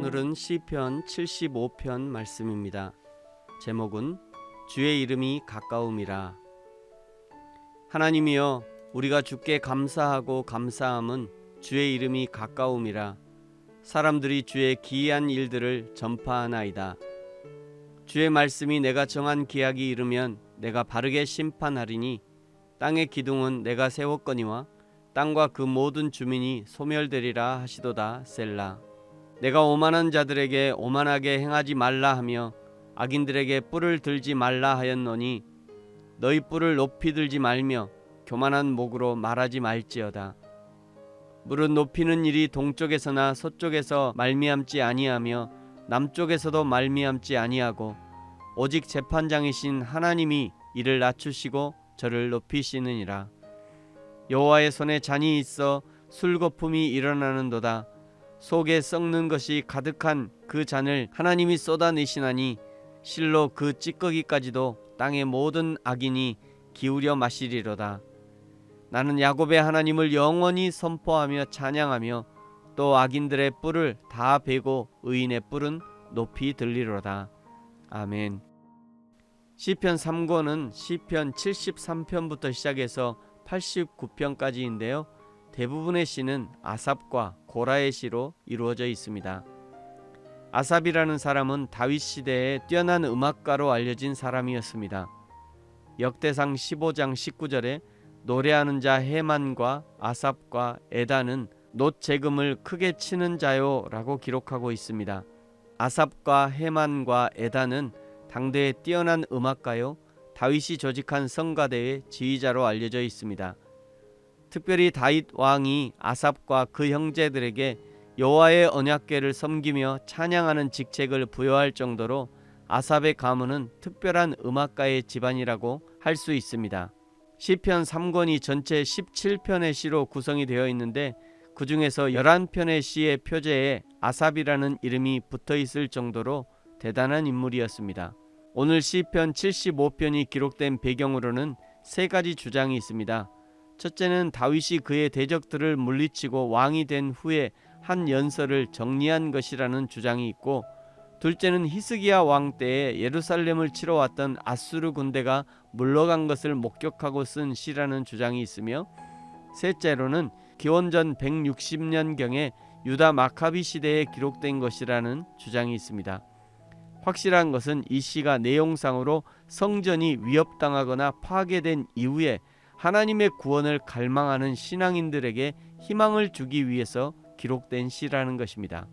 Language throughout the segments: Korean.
오늘은 시편 75편 말씀입니다. 제목은 주의 이름이 가까움이라. 하나님이여, 우리가 주께 감사하고 감사함은 주의 이름이 가까움이라. 사람들이 주의 기이한 일들을 전파하나이다. 주의 말씀이 내가 정한 기약이 이르면 내가 바르게 심판하리니 땅의 기둥은 내가 세웠거니와 땅과 그 모든 주민이 소멸되리라 하시도다. 셀라. 내가 오만한 자들에게 오만하게 행하지 말라 하며 악인들에게 뿔을 들지 말라 하였노니 너희 뿔을 높이 들지 말며 교만한 목으로 말하지 말지어다. 무릇 높이는 일이 동쪽에서나 서쪽에서 말미암지 아니하며 남쪽에서도 말미암지 아니하고 오직 재판장이신 하나님이 이를 낮추시고 저를 높이시느니라. 여호와의 손에 잔이 있어 술거품이 일어나는도다. 속에 썩는 것이 가득한 그 잔을 하나님이 쏟아내시나니 실로 그 찌꺼기까지도 땅의 모든 악인이 기울여 마시리로다. 나는 야곱의 하나님을 영원히 선포하며 찬양하며 또 악인들의 뿔을 다 베고 의인의 뿔은 높이 들리로다. 아멘. 시편 3권은 시편 73편부터 시작해서 89편까지인데요. 대부분의 시는 아삽과 고라의 시로 이루어져 있습니다. 아삽이라는 사람은 다윗 시대에 뛰어난 음악가로 알려진 사람이었습니다. 역대상 15장 19절에 노래하는 자 헤만과 아삽과 에단은 놋 재금을 크게 치는 자요 라고 기록하고 있습니다. 아삽과 헤만과 에단은 당대의 뛰어난 음악가요, 다윗이 조직한 성가대의 지휘자로 알려져 있습니다. 특별히 다윗 왕이 아삽과 그 형제들에게 여호와의 언약궤를 섬기며 찬양하는 직책을 부여할 정도로 아삽의 가문은 특별한 음악가의 집안이라고 할 수 있습니다. 시편 3권이 전체 17편의 시로 구성이 되어 있는데 그 중에서 11편의 시의 표제에 아삽이라는 이름이 붙어 있을 정도로 대단한 인물이었습니다. 오늘 시편 75편이 기록된 배경으로는 세 가지 주장이 있습니다. 첫째는 다윗이 그의 대적들을 물리치고 왕이 된 후에 한 연설을 정리한 것이라는 주장이 있고, 둘째는 히스기야 왕 때에 예루살렘을 치러 왔던 아수르 군대가 물러간 것을 목격하고 쓴 시라는 주장이 있으며, 셋째로는 기원전 160년경에 유다 마카비 시대에 기록된 것이라는 주장이 있습니다. 확실한 것은 이 시가 내용상으로 성전이 위협당하거나 파괴된 이후에 하나님의 구원을 갈망하는 신앙인들에게 희망을 주기 위해서 기록된 시라는 것입니다.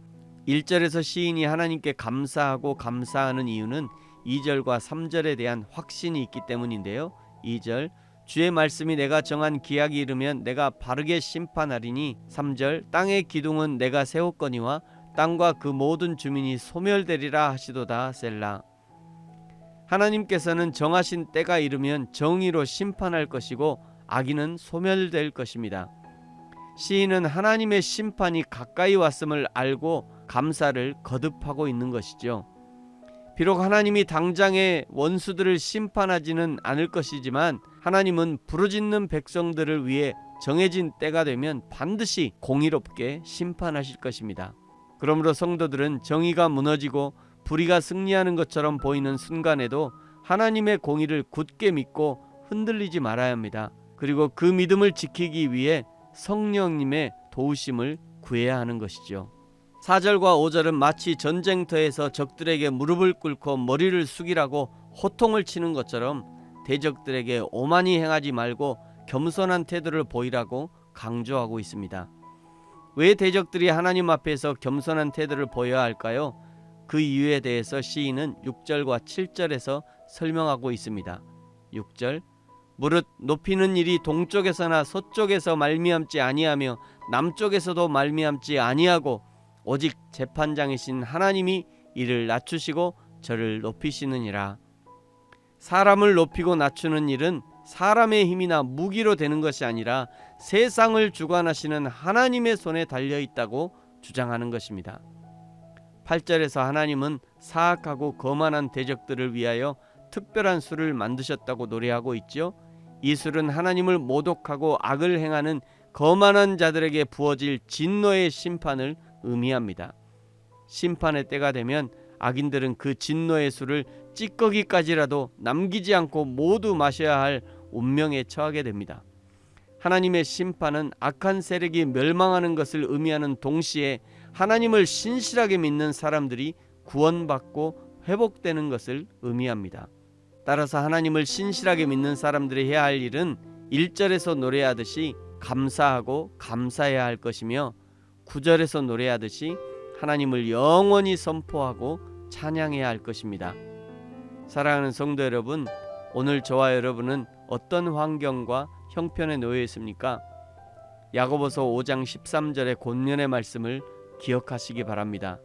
1절에서 시인이 하나님께 감사하고 감사하는 이유는 2절과 3절에 대한 확신이 있기 때문인데요. 2절, 주의 말씀이 내가 정한 기약이 이르면 내가 바르게 심판하리니. 3절, 땅의 기둥은 내가 세웠거니와 땅과 그 모든 주민이 소멸되리라 하시도다. 셀라. 하나님께서는 정하신 때가 이르면 정의로 심판할 것이고 악인은 소멸될 것입니다. 시인은 하나님의 심판이 가까이 왔음을 알고 감사를 거듭하고 있는 것이죠. 비록 하나님이 당장의 원수들을 심판하지는 않을 것이지만 하나님은 부르짖는 백성들을 위해 정해진 때가 되면 반드시 공의롭게 심판하실 것입니다. 그러므로 성도들은 정의가 무너지고 불의가 승리하는 것처럼 보이는 순간에도 하나님의 공의를 굳게 믿고 흔들리지 말아야 합니다. 그리고 그 믿음을 지키기 위해 성령님의 도우심을 구해야 하는 것이죠. 4절과 5절은 마치 전쟁터에서 적들에게 무릎을 꿇고 머리를 숙이라고 호통을 치는 것처럼 대적들에게 오만히 행하지 말고 겸손한 태도를 보이라고 강조하고 있습니다. 왜 대적들이 하나님 앞에서 겸손한 태도를 보여야 할까요? 그 이유에 대해서 시인은 6절과 7절에서 설명하고 있습니다. 6절, 무릇 높이는 일이 동쪽에서나 서쪽에서 말미암지 아니하며 남쪽에서도 말미암지 아니하고 오직 재판장이신 하나님이 이를 낮추시고 저를 높이시느니라. 사람을 높이고 낮추는 일은 사람의 힘이나 무기로 되는 것이 아니라 세상을 주관하시는 하나님의 손에 달려있다고 주장하는 것입니다. 8절에서 하나님은 사악하고 거만한 대적들을 위하여 특별한 수를 만드셨다고 노래하고 있죠. 이 술은 하나님을 모독하고 악을 행하는 거만한 자들에게 부어질 진노의 심판을 의미합니다. 심판의 때가 되면 악인들은 그 진노의 술을 찌꺼기까지라도 남기지 않고 모두 마셔야 할 운명에 처하게 됩니다. 하나님의 심판은 악한 세력이 멸망하는 것을 의미하는 동시에 하나님을 신실하게 믿는 사람들이 구원받고 회복되는 것을 의미합니다. 따라서 하나님을 신실하게 믿는 사람들이 해야 할 일은 1절에서 노래하듯이 감사하고 감사해야 할 것이며 9절에서 노래하듯이 하나님을 영원히 선포하고 찬양해야 할 것입니다. 사랑하는 성도 여러분, 오늘 저와 여러분은 어떤 환경과 형편에 놓여 있습니까? 야고보서 5장 13절의 권면의 말씀을 기억하시기 바랍니다.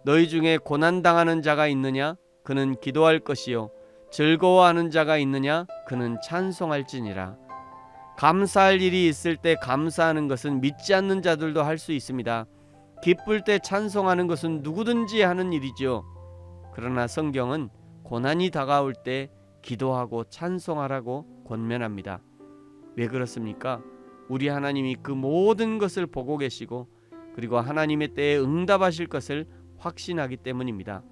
너희 중에 고난당하는 자가 있느냐? 그는 기도할 것이요 즐거워하는 자가 있느냐? 그는 찬송할지니라. 감사할 일이 있을 때 감사하는 것은 믿지 않는 자들도 할 수 있습니다. 기쁠 때 찬송하는 것은 누구든지 하는 일이죠. 그러나 성경은 고난이 다가올 때 기도하고 찬송하라고 권면합니다. 왜 그렇습니까? 우리 하나님이 그 모든 것을 보고 계시고 그리고 하나님의 때에 응답하실 것을 확신하기 때문입니다.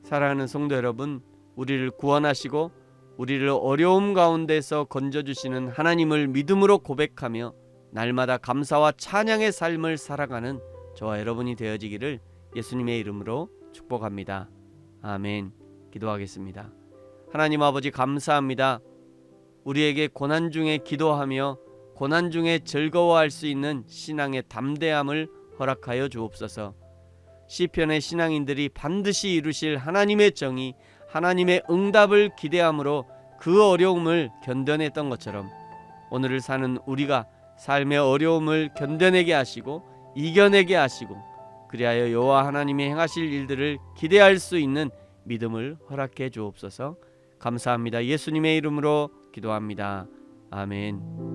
사랑하는 성도 여러분, 우리를 구원하시고 우리를 어려움 가운데서 건져주시는 하나님을 믿음으로 고백하며 날마다 감사와 찬양의 삶을 살아가는 저와 여러분이 되어지기를 예수님의 이름으로 축복합니다. 아멘. 기도하겠습니다. 하나님 아버지, 감사합니다. 우리에게 고난 중에 기도하며 고난 중에 즐거워할 수 있는 신앙의 담대함을 허락하여 주옵소서. 시편의 신앙인들이 반드시 이루실 하나님의 정의, 하나님의 응답을 기대함으로 그 어려움을 견뎌냈던 것처럼 오늘을 사는 우리가 삶의 어려움을 견뎌내게 하시고 이겨내게 하시고 그리하여 여호와 하나님이 행하실 일들을 기대할 수 있는 믿음을 허락해 주옵소서. 감사합니다. 예수님의 이름으로 기도합니다. 아멘.